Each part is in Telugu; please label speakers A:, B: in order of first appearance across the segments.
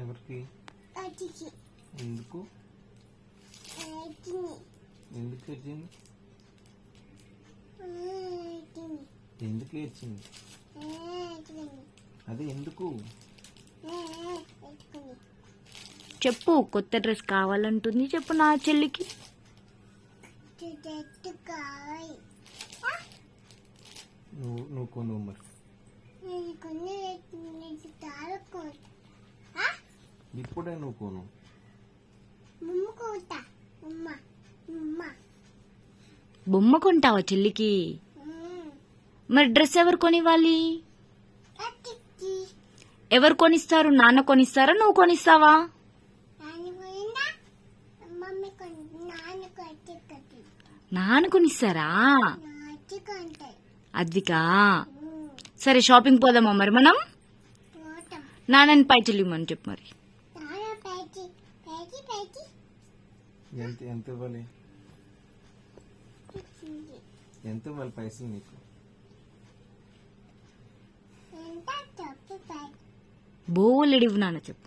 A: ఎవరికి? ఎందుకు ఎందుకు ఏడ్చింది? ఎందుకు ఏడ్చింది? అదే ఎందుకు
B: చెప్పు. కొత్త డ్రెస్ కావాలంటుంది, చెప్పు నా చెల్లికి.
A: నువ్వు కొను మరి. ఇప్పుడే నువ్వు కొను.
B: బొమ్మ కొంటావా చెల్లికి? మరి డ్రెస్ ఎవరు కొనివ్వాలి? ఎవరు కొనిస్తారు? నాన్న కొనిస్తారా, నువ్వు కొనిస్తావా? నాన్న కొనిస్తారా? అద్వికా, సరే షాపింగ్ పోదామా మరి మనం? నాన్నని పైసలు ఇవ్వమని చెప్పు మరి.
A: ఎంత ఇవ్వాలి? ఎంత ఇవ్వాలి పైసలు నీకు?
B: బోలెడివు నాన్న చెప్పు.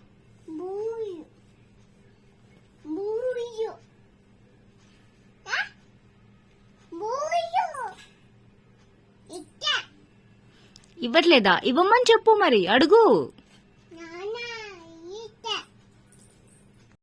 B: ఇవ్వట్లేదా? ఇవ్వమని చెప్పు మరి, అడుగు.